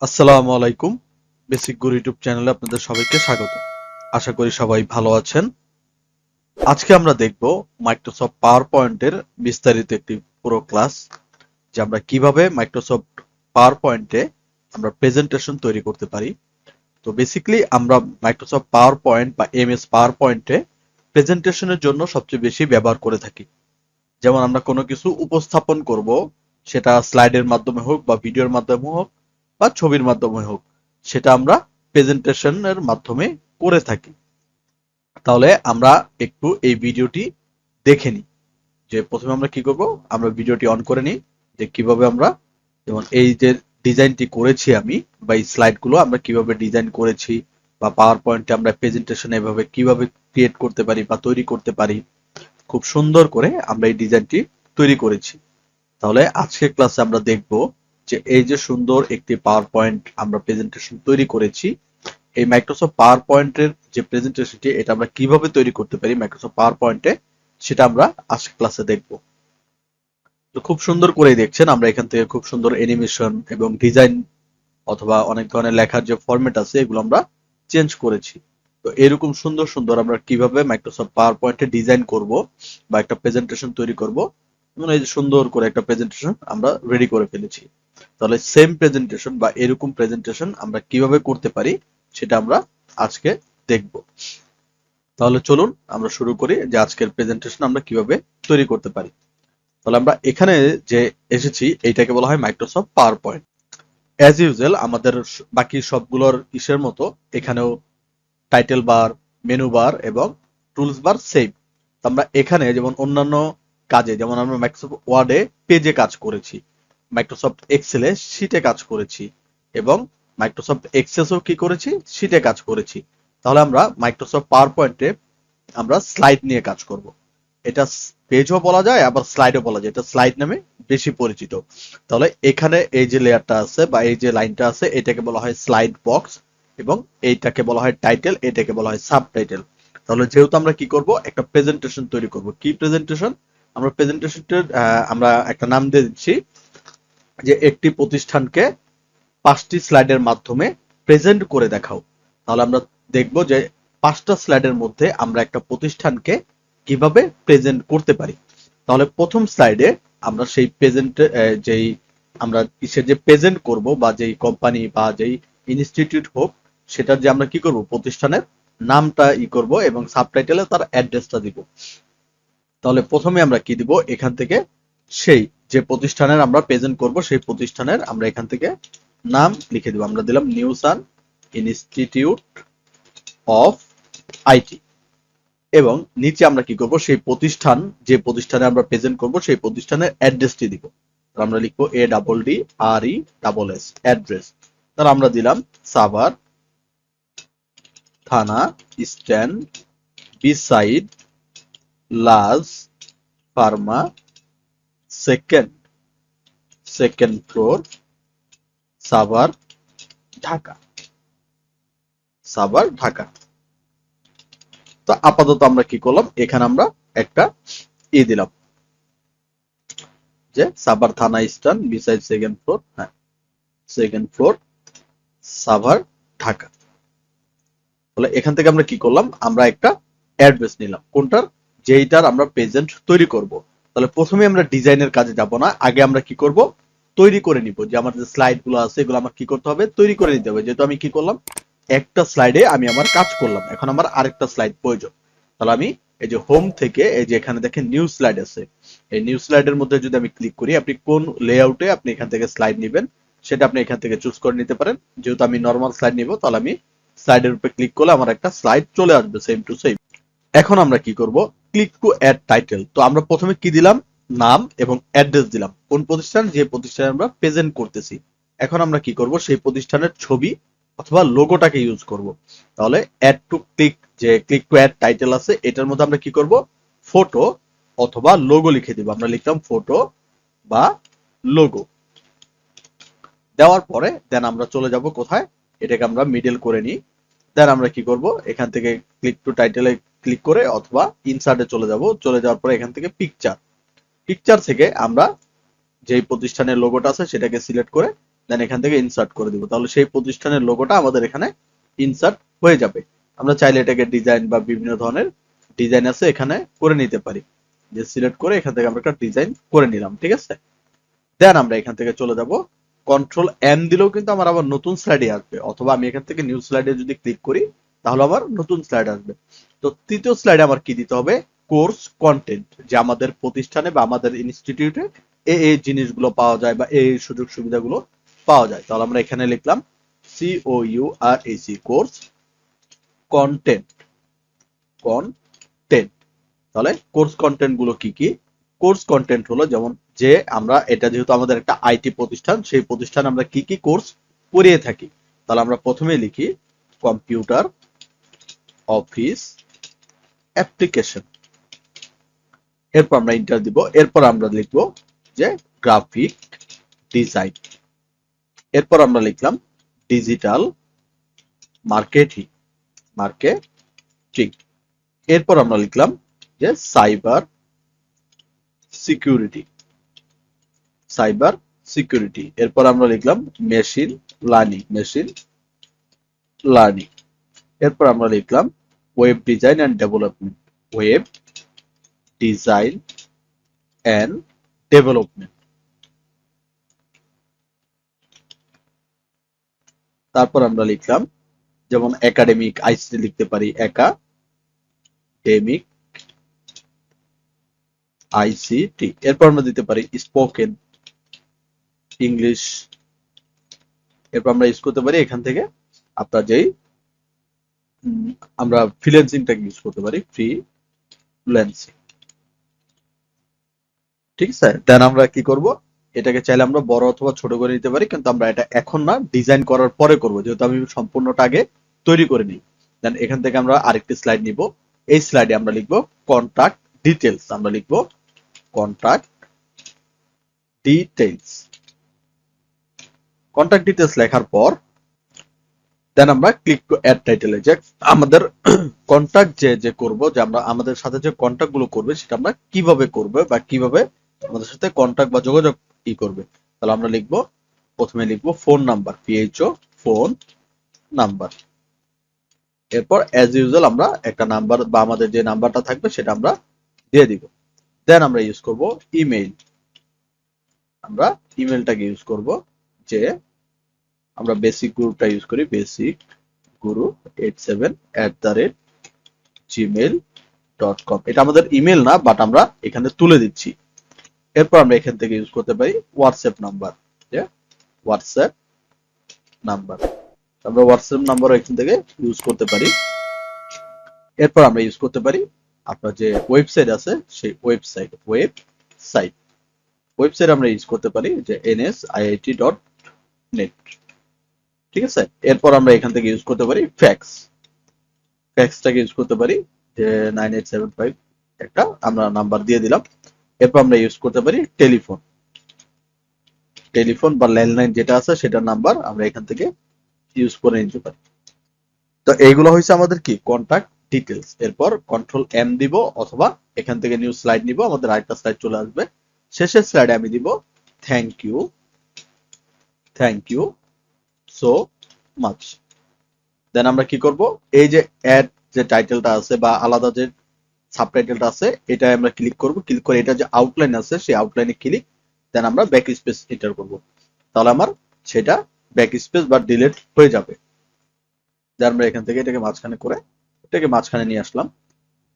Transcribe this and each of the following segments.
আসসালামু আলাইকুম। বেসিক গুরু ইউটিউব চ্যানেলে আপনাদের সবাইকে স্বাগত। আশা করি সবাই ভালো আছেন। আজকে আমরা দেখব মাইক্রোসফট পাওয়ার পয়েন্টের বিস্তারিত একটি পুরো ক্লাস, যে আমরা কিভাবে মাইক্রোসফট পাওয়ার পয়েন্টে আমরা প্রেজেন্টেশন তৈরি করতে পারি। তো বেসিক্যালি আমরা মাইক্রোসফট পাওয়ার পয়েন্ট বা এমএস পাওয়ার পয়েন্টে প্রেজেন্টেশনের জন্য সবচেয়ে বেশি ব্যবহার করে থাকি। যেমন আমরা কোনো কিছু উপস্থাপন করব, সেটা স্লাইডের মাধ্যমে হোক বা ভিডিওর মাধ্যমে হোক বা ছবির মাধ্যমে হোক, সেটা আমরা প্রেজেন্টেশনের মাধ্যমে করে থাকি। তাহলে আমরা একটু এই ভিডিওটি দেখে নিই। যে প্রথমে আমরা কি করব, আমরা ভিডিওটি অন করে নিই, যে কিভাবে আমরা, যেমন এই যে ডিজাইনটি করেছি আমি, বা এই স্লাইডগুলো আমরা কিভাবে ডিজাইন করেছি, বা পাওয়ার পয়েন্টে আমরা প্রেজেন্টেশন এভাবে কিভাবে ক্রিয়েট করতে পারি বা তৈরি করতে পারি, খুব সুন্দর করে আমরা এই ডিজাইনটি তৈরি করেছি। তাহলে আজকের ক্লাসে আমরা দেখব যে এই যে সুন্দর একটি পাওয়ার পয়েন্ট আমরা প্রেজেন্টেশন তৈরি করেছি, এই মাইক্রোসফট পাওয়ার পয়েন্টের যে প্রেজেন্টেশনটি, এটা আমরা কিভাবে তৈরি করতে পারি মাইক্রোসফট পাওয়ার পয়েন্টে, সেটা আমরা আজকের ক্লাসে দেখব। তো খুব সুন্দর করেই দেখছেন, আমরা এখান থেকে খুব সুন্দর অ্যানিমেশন এবং ডিজাইন অথবা অনেক ধরনের লেখার যে ফরম্যাট আছে, এগুলো আমরা চেঞ্জ করেছি। তো এরকম সুন্দর সুন্দর আমরা কিভাবে মাইক্রোসফট পাওয়ার পয়েন্টে ডিজাইন করব বা একটা প্রেজেন্টেশন তৈরি করব, এবং এই যে সুন্দর করে একটা প্রেজেন্টেশন আমরা রেডি করে ফেলেছি। তাহলে সেম প্রেজেন্টেশন বা এরকম প্রেজেন্টেশন আমরা কিভাবে করতে পারি, সেটা আমরা আজকে দেখব। তাহলে চলুন আমরা শুরু করি যে আজকের প্রেজেন্টেশন আমরা কিভাবে তৈরি করতে পারি। তাহলে আমরা এখানে যে এসেছি, এইটাকে বলা হয় Microsoft power point. As usual আমাদের বাকি সবগুলোর ইসের মতো এখানেও টাইটেল বার, মেনু বার এবং টুলস বার সেম। আমরা এখানে যেমন অন্যান্য কাজে, যেমন আমরা মাইক্রোসফট ওয়ার্ডে পেজে কাজ করেছি, মাইক্রোসফট এক্সেলে শিটে কাজ করেছি, এবং মাইক্রোসফট এক্সেসও কি করেছি, শিটে কাজ করেছি। তাহলে আমরা মাইক্রোসফট পাওয়ার পয়েন্টে আমরা স্লাইড নিয়ে কাজ করব। এটা পেজও বলা যায়, আবার স্লাইডও বলা যায়, এটা স্লাইড নামে বেশি পরিচিত। তাহলে এখানে এই যে লেয়ারটা আছে বা এই যে লাইনটা আছে, এটাকে বলা হয় স্লাইড বক্স, এবং এইটাকে বলা হয় টাইটেল, এটাকে বলা হয় সাব টাইটেল। তাহলে যেহেতু আমরা কি করব, একটা প্রেজেন্টেশন তৈরি করব। কি প্রেজেন্টেশন? আমরা প্রেজেন্টেশনটার আমরা একটা নাম দিয়ে দিচ্ছি, যে একটি প্রতিষ্ঠানকে 5টি স্লাইডের মাধ্যমে প্রেজেন্ট করে দেখাও। তাহলে আমরা দেখব যে 5টা স্লাইডের মধ্যে আমরা একটা প্রতিষ্ঠানকে কিভাবে প্রেজেন্ট করতে পারি। তাহলে প্রথম স্লাইডে আমরা সেই প্রেজেন্টে যেই আমরা কিসের যে প্রেজেন্ট করব, বা যেই কোম্পানি বা যেই ইনস্টিটিউট হোক, সেটার যে আমরা কি করব, প্রতিষ্ঠানের নামটা করব এবং সাবটাইটেলে তার অ্যাড্রেসটা দিব। তাহলে প্রথমে আমরা কি দিব, এখান থেকে সেই যে প্রতিষ্ঠানের আমরা প্রেজেন্ট করব, সেই প্রতিষ্ঠানের আমরা এখান থেকে নাম লিখে দিব। আমরা দিলাম New Sun Institute of IT, এবং নিচে আমরা কি করব, সেই প্রতিষ্ঠান, যে প্রতিষ্ঠানে আমরা প্রেজেন্ট করব, সেই প্রতিষ্ঠানের অ্যাড্রেসটি দিব। আমরা লিখবো ARRESS অ্যাড্রেস। তাহলে আমরা দিলাম সাভার থানা স্ট্যান্ড বিসাইড লাজ Pharma second floor Savar Dhaka. তো আপাতত আমরা কি করলাম, এখানে আমরা একটা দিলাম, যে সাভার থানা স্ট্যান্ড বিসাইড সেকেন্ড ফ্লোর, হ্যাঁ সেকেন্ড ফ্লোর সাভার ঢাকা। তাহলে এখান থেকে আমরা কি করলাম, আমরা একটা অ্যাড্রেস নিলাম, কোনটার, যেইটার আমরা প্রেজেন্ট তৈরি করব। তাহলে প্রথমে আমরা ডিজাইনের কাজে যাব না, আগে আমরা কি করব, তৈরি করে নিব। যে আমার যে স্লাইড গুলো আছে, এগুলো আমার কি করতে হবে, তৈরি করে নিতে হবে। যেহেতু আমি কি করলাম, একটা স্লাইডে আমি আমার কাজ করলাম, এখন আমার আরেকটা স্লাইড প্রয়োজন। তাহলে আমি এই যে হোম থেকে, এই যে এখানে দেখেন নিউ স্লাইড আছে, এই নিউ স্লাইডের মধ্যে যদি আমি ক্লিক করি, আপনি কোন লেআউটে আপনি এখান থেকে স্লাইড নেবেন, সেটা আপনি এখান থেকে চুজ করে নিতে পারেন। যেহেতু আমি নর্মাল স্লাইড নিব, তাহলে আমি স্লাইডের উপরে ক্লিক করলে আমার একটা স্লাইড চলে আসবে সেম টু সেম। এখন আমরা কি করব, ক্লিক টু অ্যাড টাইটেল। তো আমরা প্রথমে কি দিলাম, নাম এবং অ্যাড্রেস দিলাম, কোন প্রতিষ্ঠান, যে প্রতিষ্ঠানে আমরা প্রেজেন্ট করতেছি। এখন আমরা কি করব, সেই প্রতিষ্ঠানের ছবি অথবা লোগোটাকে ইউজ করব। তাহলে অ্যাড টু ক্লিক, যে ক্লিক টু অ্যাড টাইটেল আছে, এটার মধ্যে আমরা কি করব, ফটো অথবা লোগো লিখে দিব। আমরা লিখলাম ফটো বা লোগো। দেওয়ার পরে দেন আমরা চলে যাব কোথায়, এটাকে আমরা মিডল করে নিই। দেন আমরা কি করব, এখান থেকে ক্লিক টু টাইটেলে ক্লিক করে অথবা ইনসার্টে চলে যাব। চলে যাওয়ার পরে এখান থেকে পিকচার থেকে আমরা যেই প্রতিষ্ঠানের লোগোটা আছে সেটাকে সিলেক্ট করে দেন এখান থেকে ইনসার্ট করে দিব, তাহলে সেই প্রতিষ্ঠানের লোগোটা আমাদের এখানে ইনসার্ট হয়ে যাবে। আমরা চাইলে এটাকে ডিজাইন বা বিভিন্ন ধরনের ডিজাইন আছে এখানে করে নিতে পারি, যে সিলেক্ট করে এখান থেকে আমরা একটা ডিজাইন করে নিলাম, ঠিক আছে। দেন আমরা এখান থেকে চলে যাব, কন্ট্রোল এম দিলেও কিন্তু আমার আবার নতুন স্লাইডে আসবে, অথবা আমি এখান থেকে নিউ স্লাইডে যদি ক্লিক করি তাহলে আবার নতুন স্লাইড আসবে। তো তৃতীয় স্লাইডে আমার কি দিতে হবে, কোর্স কন্টেন্ট, যে আমাদের প্রতিষ্ঠানে বা আমাদের ইনস্টিটিউটে এই জিনিসগুলো পাওয়া যায় বা এই সুযোগ সুবিধাগুলো পাওয়া যায়। তাহলে আমরা এখানে লিখলাম COURAC, কোর্স কন্টেন্ট, কন্টেন্ট। তাহলে কোর্স কন্টেন্ট গুলো কি কি? কোর্স কন্টেন্ট হলো যেমন যে আমরা এটা যেহেতু আমাদের একটা আইটি প্রতিষ্ঠান, সেই প্রতিষ্ঠানে আমরা কি কি কোর্স করিয়ে থাকি। তাহলে আমরা প্রথমে লিখি কম্পিউটার অফিস অ্যাপ্লিকেশন, এরপর আমরা ইন্টার দিব, এরপর আমরা লিখব যে গ্রাফিক ডিজাইন, এরপর আমরা লিখলাম ডিজিটাল মার্কেটিং, মার্কেটিং, এরপর আমরা লিখলাম যে সাইবার সিকিউরিটি, সাইবার সিকিউরিটি, এরপর আমরা লিখলাম মেশিন লার্নিং, মেশিন লার্নিং, এরপর আমরা লিখলাম web design and development, web design and development, তারপর আমরা লিখলাম যেমন একাডেমিক আইসিটি লিখতে পারি, একাডেমিক আইসিটি, এরপর আমরা দিতে পারি স্পোকেন ইংলিশ, এরপর আমরা ইউজ করতে পারি এখান থেকে আপনার যেই আমরা ফ্রিল্যান্সিংটাকে ইউজ করতে পারি, ফ্রিল্যান্সিং, ঠিক আছে। দেন আমরা কি করব, এটাকে চাইলে আমরা বড় অথবা ছোট করে নিতে পারি, কিন্তু আমরা এটা এখন না, ডিজাইন করার পরে করব, যেহেতু আমি সম্পূর্ণটা আগে তৈরি করে নিই। দেন এখান থেকে আমরা আরেকটি স্লাইড নিব, এই স্লাইডে আমরা লিখব কন্টাক্ট ডিটেলস, আমরা লিখব কন্টাক্ট ডিটেলস, কন্টাক্ট ডিটেলস লেখার পর দেন আমরা ক্লিক অ্যাড টাইটেলে, যে আমাদের কন্টাক্ট যে করব, যে আমরা আমাদের সাথে যে কন্টাক্ট গুলো করবে সেটা আমরা কিভাবে করবে বা কিভাবে আমাদের সাথে কন্টাক্ট বা যোগাযোগ কি করবে। তাহলে আমরা লিখব, প্রথমে লিখব phone number, PHO phone number, এরপর অ্যাজ ইউজুয়াল আমরা একটা নাম্বার বা আমাদের যে নাম্বারটা থাকবে সেটা আমরা দিয়ে দিব। দেন আমরা ইউজ করব ইমেইল, আমরা ইমেলটাকে ইউজ করব, যে আমরা বেসিক গ্রুপটা ইউজ করি, বেসিক গুরু 87@gmail.com, এটা আমাদের ইমেল না, বাট আমরা এখানে তুলে দিচ্ছি। এরপর আমরা এখান থেকে ইউজ করতে পারি হোয়াটসঅ্যাপ নাম্বার, যে হোয়াটসঅ্যাপ নাম্বার, আমরা হোয়াটসঅ্যাপ নাম্বারও এখান থেকে ইউজ করতে পারি। এরপর আমরা ইউজ করতে পারি আপনার যে ওয়েবসাইট আছে সেই ওয়েবসাইট আমরা ইউজ করতে পারি যে nsiit.net, ঠিক আছে। এরপর আমরা এখান থেকে ইউজ করতে পারি ফ্যাক্সটাকে ইউজ করতে পারি, যে 9875 একটা আমরা নাম্বার দিয়ে দিলাম। এরপর আমরা ইউজ করতে পারি টেলিফোন বা ল্যান্ডলাইন যেটা আছে সেটার নাম্বার আমরা এখান থেকে ইউজ করে নিতে পারি। তো এইগুলো হয়েছে আমাদের কি কন্টাক্ট ডিটেলস। এরপর কন্ট্রোল এম দিব, অথবা এখান থেকে নিউ স্লাইড নিব, আমাদের আরেকটা স্লাইড চলে আসবে। শেষের স্লাইডে আমি দিব থ্যাংক ইউ সো মাচ। দেন আমরা কি করব, এই যে অ্যাড যে টাইটেলটা আছে বা আলাদা যে সাবটাইটেলটা আছে এটা আমরা ক্লিক করব, ক্লিক করে এটা যে আউটলাইন আছে সেই আউটলাইনে ক্লিক, দেন আমরা ব্যাক স্পেস এন্টার করব, তাহলে আমার সেটা ব্যাক স্পেস বা ডিলিট হয়ে যাবে। দেন আমরা এখান থেকে এটাকে মাঝখানে নিয়ে আসলাম।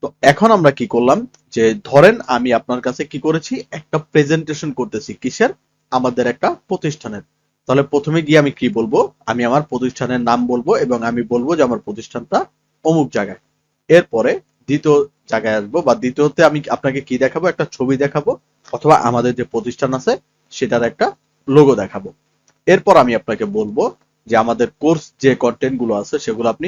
তো এখন আমরা কি করলাম, যে ধরেন আমি আপনার কাছে কি করেছি, একটা প্রেজেন্টেশন করতেছি, কিসের, আমাদের একটা প্রতিষ্ঠানের। তাহলে প্রথমে গিয়ে আমি কি বলবো, আমি আমার প্রতিষ্ঠানের নাম বলবো এবং আমি বলবো যে আমার প্রতিষ্ঠানটা অমুক জায়গায়। এরপরে দ্বিতীয় জায়গায় আসবো, বা দ্বিতীয়তে আমি আপনাকে কি দেখাবো, একটা ছবি দেখাবো, অথবা আমাদের যে প্রতিষ্ঠান আছে সেটার একটা লোগো দেখাবো। এরপর আমি আপনাকে বলবো যে আমাদের কোর্স যে কন্টেন্ট গুলো আছে সেগুলো আপনি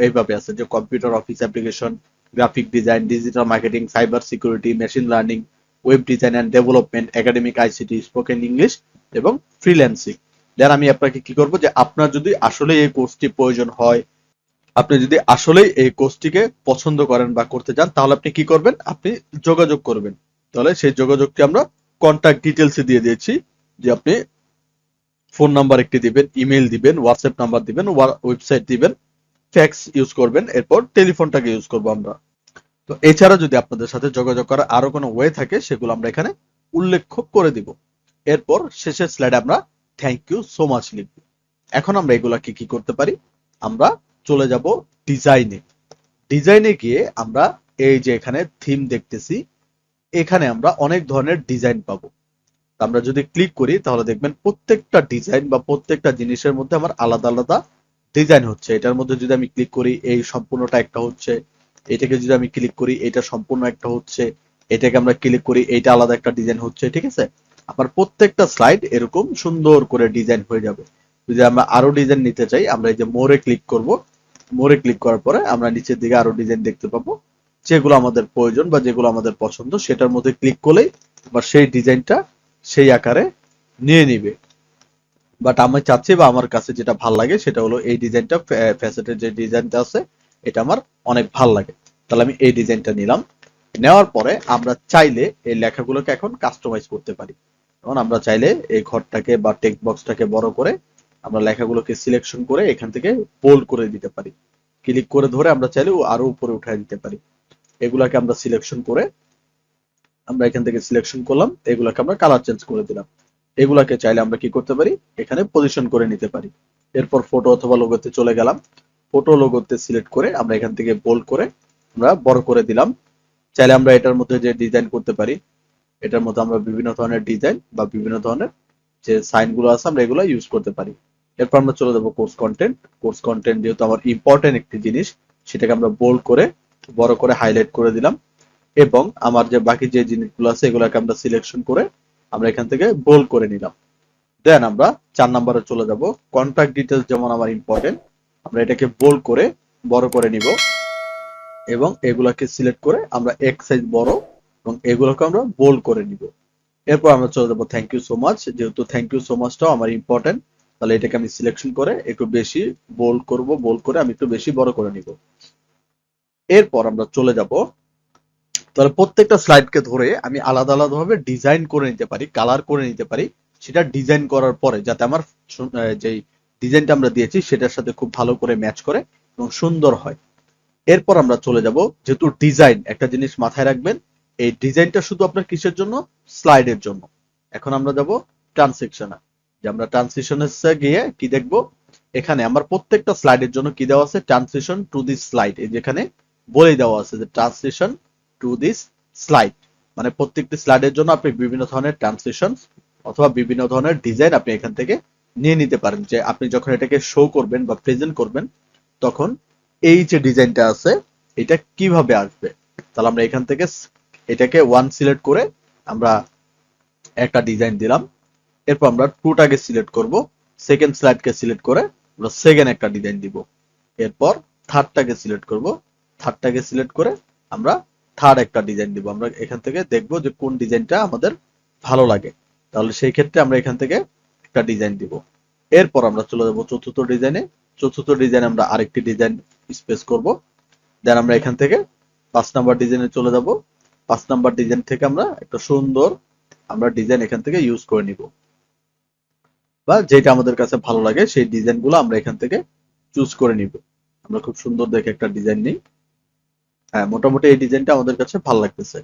এইভাবে আছে, যে computer office application, graphic design, digital marketing, cyber security, machine learning, web design and development, academic ICT, spoken English এবং ফ্রিল্যান্সিং। দেন আমি আপনাকে কি করবো, যে আপনার যদি আসলে এই কোর্সটি প্রয়োজন হয়, আপনি যদি আসলেই এই কোর্সটিকে পছন্দ করেন বা করতে চান, তাহলে আপনি কি করবেন, আপনি যোগাযোগ করবেন। তাহলে সেই যোগাযোগটি আমরা কন্ট্যাক্ট ডিটেলসে দিয়ে দিয়েছি, যে আপনি ফোন নাম্বার একটি দিবেন, ইমেল দিবেন, হোয়াটসঅ্যাপ নাম্বার দিবেন, ওয়েবসাইট দিবেন, ফ্যাক্স ইউজ করবেন, এরপর টেলিফোনটাকে ইউজ করবো আমরা। তো এছাড়া যদি আপনাদের সাথে যোগাযোগ করার আরো কোনো ওয়ে থাকে সেগুলো আমরা এখানে উল্লেখ করে দিব। এরপর শেষের স্লাইডে আমরা থ্যাংক ইউ সো মাচ লিখব। এখন আমরা এগুলাকে কি করতে পারি, আমরা চলে যাব ডিজাইনে। ডিজাইনে গিয়ে আমরা এই যে এখানে থিম দেখতেছি, এখানে আমরা অনেক ধরনের ডিজাইন পাবো। আমরা যদি ক্লিক করি তাহলে দেখবেন প্রত্যেকটা ডিজাইন বা প্রত্যেকটা জিনিসের মধ্যে আমার আলাদা আলাদা ডিজাইন হচ্ছে। এটার মধ্যে যদি আমি ক্লিক করি এই সম্পূর্ণটা একটা হচ্ছে, এটাকে যদি আমি ক্লিক করি এটা সম্পূর্ণ একটা হচ্ছে, এটাকে আমরা ক্লিক করি এইটা আলাদা একটা ডিজাইন হচ্ছে, ঠিক আছে। আবার প্রত্যেকটা স্লাইড এরকম সুন্দর করে ডিজাইন হয়ে যাবে। যদি আমরা আরো ডিজাইন নিতে চাই আমরা এই যে মোরে ক্লিক করব, মোরে ক্লিক করার পরে আমরা নিচের দিকে আরো ডিজাইন দেখতে পাবো, যেগুলো আমাদের প্রয়োজন বা যেগুলো আমাদের পছন্দ সেটার মধ্যে ক্লিক করলেই বা সেই ডিজাইনটা সেই আকারে নিয়ে নিবে। বাট আমি চাচ্ছি বা আমার কাছে যেটা ভাল লাগে সেটা হলো এই ডিজাইনটা, ফ্যাসেটের যে ডিজাইনটা আছে এটা আমার অনেক ভাল লাগে, তাহলে আমি এই ডিজাইনটা নিলাম। নেওয়ার পরে আমরা চাইলে এই লেখাগুলোকে এখন কাস্টমাইজ করতে পারি। যেমন আমরা চাইলে এই ঘরটাকে বা টেক্সট বক্সটাকে বড় করে আমরা লেখাগুলোকে সিলেকশন করে এখান থেকে বোল্ড করে দিতে পারি। ক্লিক করে ধরে আমরা চাইলে আরো উপরে উঠায় দিতে পারি। এগুলাকে আমরা সিলেকশন করে আমরা এখান থেকে সিলেকশন করলাম, এগুলাকে আমরা কালার চেঞ্জ করে দিলাম। এগুলাকে চাইলে আমরা কি করতে পারি, এখানে পজিশন করে নিতে পারি। এরপর ফটো অথবা লোগোতে চলে গেলাম, ফটো লোগোতে সিলেক্ট করে আমরা এখান থেকে বোল্ড করে আমরা বড় করে দিলাম। চাইলে আমরা এটার মধ্যে যে ডিজাইন করতে পারি, এটার মধ্যে আমরা বিভিন্ন ধরনের ডিজাইন বা বিভিন্ন ধরনের যে সাইন গুলো আছে আমরা এগুলো ইউজ করতে পারি। এরপর আমরা চলে যাবো কোর্স কন্টেন্ট। কোর্স কন্টেন্ট যেহেতু আমার ইম্পর্টেন্ট একটি জিনিস, সেটাকে আমরা বোল্ড করে বড় করে হাইলাইট করে দিলাম। এবং আমার যে বাকি যে জিনিসগুলো আছে এগুলোকে আমরা সিলেকশন করে আমরা এখান থেকে বোল্ড করে নিলাম। দেন আমরা 4 নম্বরে চলে যাব। কন্টাক্ট ডিটেলস যেমন আমার ইম্পর্টেন্ট, আমরা এটাকে বোল্ড করে বড় করে নিব এবং এগুলাকে সিলেক্ট করে আমরা এক সাইজ বড় এবং এগুলোকে আমরা বোল্ড করে নিব। এরপর আমরা চলে যাব থ্যাংক ইউ সো মাচ। যেহেতু থ্যাংক ইউ সো মাচটাও আমার ইম্পর্টেন্ট, তাহলে এটাকে আমি সিলেকশন করে একটু বেশি বোল্ড করব, বোল্ড করে আমি একটু বেশি বড় করে নিব। এরপর আমরা চলে যাব, তাহলে প্রত্যেকটা স্লাইডকে ধরে আমি আলাদা আলাদা ভাবে ডিজাইন করে নিতে পারি, কালার করে নিতে পারি। সেটা ডিজাইন করার পরে যাতে আমার যেই ডিজাইনটা আমরা দিয়েছি সেটার সাথে খুব ভালো করে ম্যাচ করে এবং সুন্দর হয়। এরপর আমরা চলে যাব, যেহেতু ডিজাইন একটা জিনিস মাথায় রাখবেন, এই ডিজাইনটা শুধু আপনার কিসের জন্য, স্লাইডের জন্য। এখন আমরা যাব ট্রানসিশনে, যে আমরা ট্রানসিশনে গিয়ে কি দেখব, এখানে আমার প্রত্যেকটা স্লাইডের জন্য কি দেওয়া আছে, ট্রানসিশন টু দিস স্লাইড, এই যেখানে বলে দেওয়া আছে যে ট্রানসিশন টু দিস স্লাইড, মানে প্রত্যেকটি স্লাইডের জন্য আপনি বিভিন্ন ধরনের ট্রানসিশন অথবা বিভিন্ন ধরনের ডিজাইন আপনি এখান থেকে নিয়ে নিতে পারেন। যে আপনি যখন এটাকে শো করবেন বা প্রেজেন্ট করবেন তখন এই যে ডিজাইনটা আছে এটা কিভাবে আসবে। তাহলে আমরা এখান থেকে এটাকে ওয়ান সিলেক্ট করে আমরা একটা ডিজাইন দিলাম। এরপর আমরা টুটাকে সিলেক্ট করব, সেকেন্ড স্লাইডকে সিলেক্ট করে আমরা সেকেন্ড একটা ডিজাইন দিব। এরপর থার্ডটাকে সিলেক্ট করব, থার্ডটাকে সিলেক্ট করে আমরা থার্ড একটা ডিজাইন দিব। আমরা এখান থেকে দেখব যে কোন ডিজাইনটা আমাদের ভালো লাগে, তাহলে সেই ক্ষেত্রে আমরা এখান থেকে একটা ডিজাইন দিব। এরপর আমরা চলে যাব চতুর্থ ডিজাইনে। চতুর্থ ডিজাইনে আমরা আরেকটি ডিজাইন স্পেস করব। দেন আমরা এখান থেকে 5 নাম্বার ডিজাইনে চলে যাব। 5 নাম্বার ডিজাইন থেকে আমরা একটা সুন্দর আমরা ডিজাইন এখান থেকে ইউজ করে নিব, বা যেটা আমাদের কাছে ভালো লাগে সেই ডিজাইনগুলো আমরা এখান থেকে চুজ করে নিব। আমরা খুব সুন্দর দেখে একটা ডিজাইন নিই। হ্যাঁ, মোটামুটি এই ডিজাইনটা আমাদের কাছে ভালো লাগতেছে।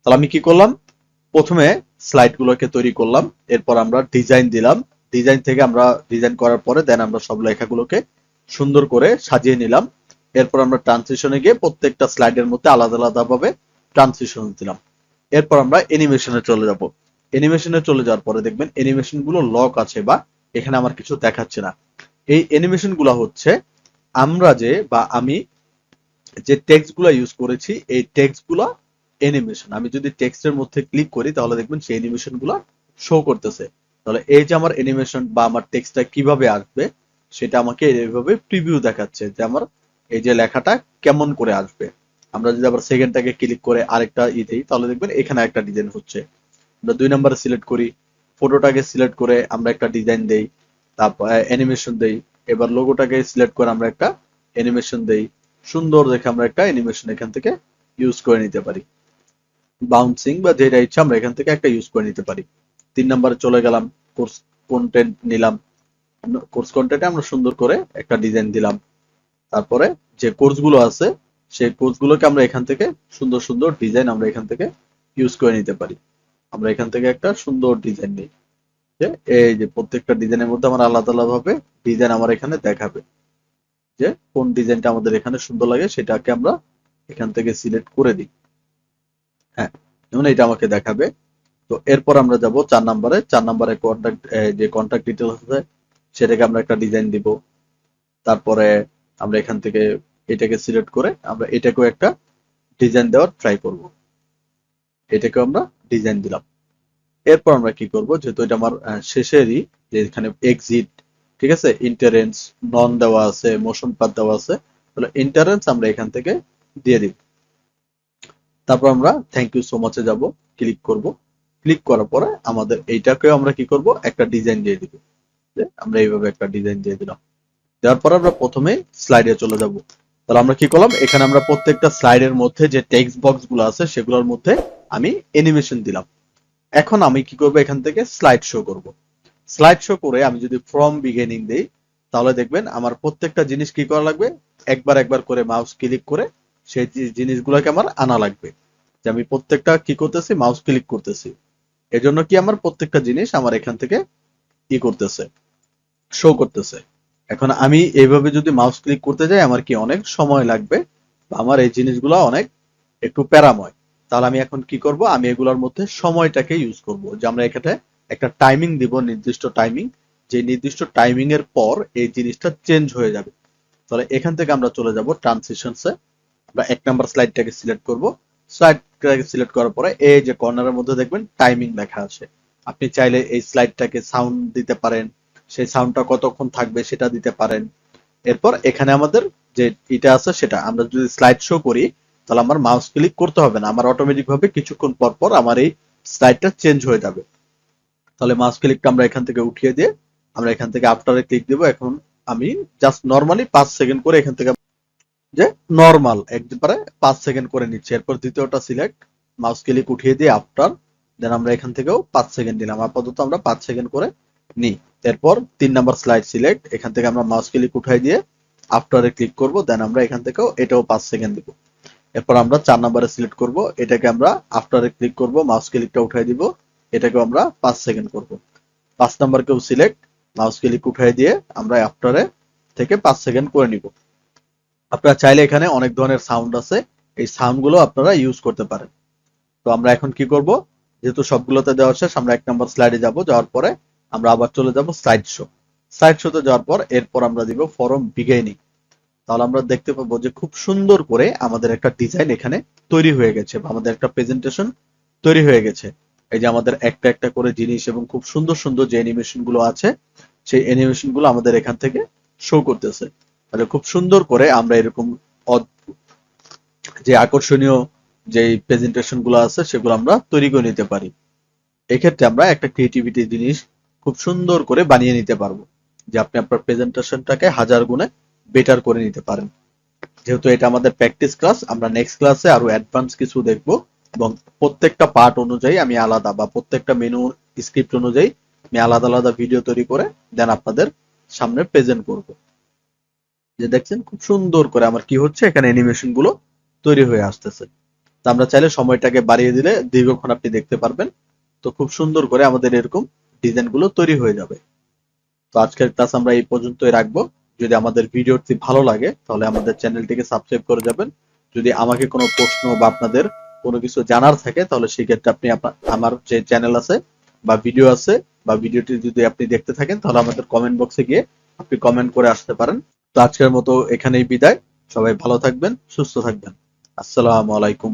তাহলে আমি কি করলাম, প্রথমে স্লাইড গুলোকে তৈরি করলাম, এরপর আমরা ডিজাইন দিলাম। ডিজাইন থেকে আমরা ডিজাইন করার পরে দেন আমরা সব লেখাগুলোকে সুন্দর করে সাজিয়ে নিলাম। এরপর আমরা ট্রানজিশনে গিয়ে প্রত্যেকটা স্লাইডের মধ্যে আলাদা আলাদা ভাবে ট্রানজিশন দিলাম। এরপর আমরা অ্যানিমেশনে চলে যাব। অ্যানিমেশনে চলে যাওয়ার পরে দেখবেন অ্যানিমেশন গুলো লক আছে বা এখানে আমার কিছু দেখাচ্ছে না। এই অ্যানিমেশন গুলো হচ্ছে আমরা যে বা আমি যে টেক্সট গুলা ইউজ করেছি এই টেক্সট গুলা অ্যানিমেশন। আমি যদি টেক্সটের মধ্যে ক্লিক করি তাহলে দেখবেন সেই অ্যানিমেশন গুলা শো করতেছে। তাহলে এই যে আমার অ্যানিমেশন বা আমার টেক্সটটা কিভাবে আসবে সেটা আমাকে এইভাবে প্রিভিউ দেখাচ্ছে যে আমার এই যে লেখাটা কেমন করে আসবে। আমরা যদি আবার সেকেন্ডটাকে ক্লিক করে আরেকটা দিই তাহলে দেখবেন এখানে একটা ডিজাইন হচ্ছে। আমরা 2 নম্বরে সিলেক্ট করি, ফটোটাকে সিলেক্ট করে আমরা একটা ডিজাইন দেই, তারপর অ্যানিমেশন দেই। এবার লোগোটাকে সিলেক্ট করে আমরা একটা অ্যানিমেশন দেই, সুন্দর দেখে আমরা একটা অ্যানিমেশন এখান থেকে ইউজ করে নিতে পারি। বাউন্সিং বা যেটা ইচ্ছা আমরা এখান থেকে একটা ইউজ করে নিতে পারি। 3 নম্বরে চলে গেলাম, কোর্স কন্টেন্ট নিলাম, কোর্স কন্টেন্টে আমরা সুন্দর করে একটা ডিজাইন দিলাম। তারপরে যে কোর্সগুলো আছে সেই কোর্সগুলোকে আমরা এখান থেকে সুন্দর সুন্দর ডিজাইন আমরা এখান থেকে ইউজ করে নিতে পারি। আমরা এখান থেকে একটা সুন্দর ডিজাইন নিই, যে এই যে প্রত্যেকটা ডিজাইনের মধ্যে আমার আলাদা আলাদা ভাবে ডিজাইন আমার এখানে দেখাবে, যে কোন ডিজাইনটা আমাদের এখানে সুন্দর লাগে সেটাকে আমরা এখান থেকে সিলেক্ট করে দিই। হ্যাঁ, যেমন এটা আমাকে দেখাবে। তো এরপর আমরা যাব 4 নম্বরে। 4 নম্বরে কন্ট্যাক্ট, যে কন্ট্যাক্ট ডিটেলস আছে সেটাকে আমরা একটা ডিজাইন দিব। তারপরে আমরা এখান থেকে এটাকে সিলেক্ট করে আমরা এটাকেও একটা ডিজাইন দেওয়ার ট্রাই করব। এটাকেও আমরা ডিজাইন দিলাম। এরপর আমরা কি করব, যেহেতু এটা আমার শেষেরই, যে এখানে এক্সিট, ঠিক আছে, ইন্টারেন্স, নন দেওয়া আছে, মোশন পাথ দেওয়া আছে, তাহলে ইন্টারেন্স আমরা এখান থেকে দিয়ে দিব। তারপর আমরা থ্যাংক ইউ সো মাচে যাব, ক্লিক করব। ক্লিক করার পরে আমাদের এইটাকেও আমরা কি করব, একটা ডিজাইন দিয়ে দিব। যে আমরা এইভাবে একটা ডিজাইন দিয়ে দিলাম। দেওয়ার পর আমরা প্রথমে স্লাইডে চলে যাব। তাহলে আমরা কি করলাম, এখানে আমরা প্রত্যেকটা স্লাইডের মধ্যে যে টেক্সট বক্স গুলো আছে সেগুলোর মধ্যে আমি অ্যানিমেশন দিলাম। এখন আমি কি করব, এখান থেকে স্লাইড শো করব। স্লাইড শো করে আমি যদি ফ্রম বিগিনিং দেই, তাহলে দেখবেন আমার প্রত্যেকটা জিনিস কি করা লাগবে, একবার একবার করে মাউস ক্লিক করে সেই জিনিসগুলোকে আমার আনা লাগবে। যে আমি প্রত্যেকটা কি করতেছি, মাউস ক্লিক করতেছি, এজন্য কি আমার প্রত্যেকটা জিনিস আমার এখান থেকে ই করতেছে, শো করতেছে। এখন আমি এইভাবে যদি মাউস ক্লিক করতে যাই আমার কি অনেক সময় লাগবে, আমার এই জিনিসগুলো অনেক একটু প্যারাময়। তাহলে আমি এখন কি করব, আমি এগুলোর মধ্যে সময়টাকে ইউজ করব, যে আমরা এখানে একটা টাইমিং দিব, নির্দিষ্ট টাইমিং, যে নির্দিষ্ট টাইমিং এর পর এই জিনিসটা চেঞ্জ হয়ে যাবে। তাহলে এখান থেকে আমরা চলে যাব ট্রানজিশনসে। আমরা 1 নম্বর স্লাইডটাকে সিলেক্ট করব। স্লাইডটাকে সিলেক্ট করার পরে এই যে কর্নারের মধ্যে দেখবেন টাইমিং লেখা আছে। আপনি চাইলে এই স্লাইডটাকে সাউন্ড দিতে পারেন, সেই সাউন্ডটা কতক্ষণ থাকবে সেটা দিতে পারেন। এরপর এখানে আমাদের যে এটা আছে সেটা আমরা যদি স্লাইড শো করি, তাহলে আমার মাউস ক্লিক করতে হবে না, আমার অটোমেটিক ভাবে কিছুক্ষণ পর পর আমার এই স্লাইডটা চেঞ্জ হয়ে যাবে। তাহলে মাউস ক্লিকটা আমরা এখান থেকে উঠিয়ে দিয়ে আমরা এখান থেকে আফটারে ক্লিক দিব। এখন আমি জাস্ট নর্মালি 5 সেকেন্ড করে এখান থেকে, যে নর্মাল একবারে 5 সেকেন্ড করে নিচ্ছি। এরপর দ্বিতীয়টা সিলেক্ট, মাউস ক্লিক উঠিয়ে দিয়ে আফটার, দেন আমরা এখান থেকেও 5 সেকেন্ড দিলাম। আপাতত আমরা 5 সেকেন্ড করে নিই। এরপর 3 নম্বর স্লাইড সিলেক্ট, এখান থেকে আমরা মাউস ক্লিক উঠাই দিয়ে আফটারে ক্লিক করব, দেন আমরা এখান থেকেও এটাও 5 সেকেন্ড দিব। এরপর আমরা 4 নম্বরে সিলেক্ট করব, এটাকে আমরা আফটারে ক্লিক করব, মাউস ক্লিকটা উঠাই দিব, এটাকেও আমরা 5 সেকেন্ড করব। 5 নম্বরকেও সিলেক্ট, মাউস ক্লিক উঠাই দিয়ে আমরা আফটারে থেকে 5 সেকেন্ড করে নিব। আপনারা চাইলে এখানে অনেক ধরনের সাউন্ড আছে, এই সাউন্ড গুলো আপনারা ইউজ করতে পারেন। তো আমরা এখন কি করব, যেহেতু সবগুলোতে দেওয়া শেষ, আমরা 1 নম্বর স্লাইডে যাব। যাওয়ার পরে আমরা আবার চলে যাব স্লাইড শো। স্লাইড শোতে যাওয়ার পর এরপর আমরা দিব ফরম বিগিনিং। তাহলে আমরা দেখতে পাবো যে খুব সুন্দর করে আমাদের একটা ডিজাইন এখানে তৈরি হয়ে গেছে, বা আমাদের একটা প্রেজেন্টেশন তৈরি হয়ে গেছে। এই যে আমাদের একটা একটা করে জিনিস এবং খুব সুন্দর সুন্দর যে অ্যানিমেশন গুলো আছে সেই অ্যানিমেশন গুলো আমাদের এখান থেকে শো করতেছে। তাহলে খুব সুন্দর করে আমরা এরকম যে আকর্ষণীয় যে প্রেজেন্টেশন গুলো আছে সেগুলো আমরা তৈরি করে নিতে পারি। এক্ষেত্রে আমরা একটা ক্রিয়েটিভিটি জিনিস খুব সুন্দর করে বানিয়ে নিতে পারবো, যে আপনি আপনার প্রেজেন্টেশনটাকে 1000 গুণে বেটার করে নিতে পারেন। যেহেতু এটা আমাদের প্র্যাকটিস ক্লাস, আমরা নেক্সট ক্লাসে আরো অ্যাডভান্স কিছু দেখবো, এবং প্রত্যেকটা পার্ট অনুযায়ী আমি আলাদা, বা প্রত্যেকটা মেনু স্ক্রিপ্ট অনুযায়ী আমি আলাদা আলাদা ভিডিও তৈরি করে দেন আপনাদের সামনে প্রেজেন্ট করব। যে দেখছেন খুব সুন্দর করে আমার কি হচ্ছে, এখানে অ্যানিমেশন গুলো তৈরি হয়ে আসতেছে। তো আমরা চাইলে সময়টাকে বাড়িয়ে দিলে দীর্ঘক্ষণ আপনি দেখতে পারবেন। তো খুব সুন্দর করে আমাদের এরকম ডিজাইন গুলো তৈরি হয়ে যাবে। তো আজকের ক্লাস আমরা এই পর্যন্তই রাখবো। যদি আমাদের ভিডিওটি ভালো লাগে তাহলে আমাদের চ্যানেলটিকে সাবস্ক্রাইব করে যাবেন। যদি আমাকে কোনো প্রশ্ন বা আপনাদের কোনো কিছু জানার থাকে তাহলে সেক্ষেত্রে আপনি আমার যে চ্যানেল আছে বা ভিডিও আছে, বা ভিডিওটি যদি আপনি দেখতে থাকেন তাহলে আমাদের কমেন্ট বক্সে গিয়ে আপনি কমেন্ট করে আসতে পারেন। তো আজকের মতো এখানেই বিদায়। সবাই ভালো থাকবেন, সুস্থ থাকবেন। আসসালামু আলাইকুম।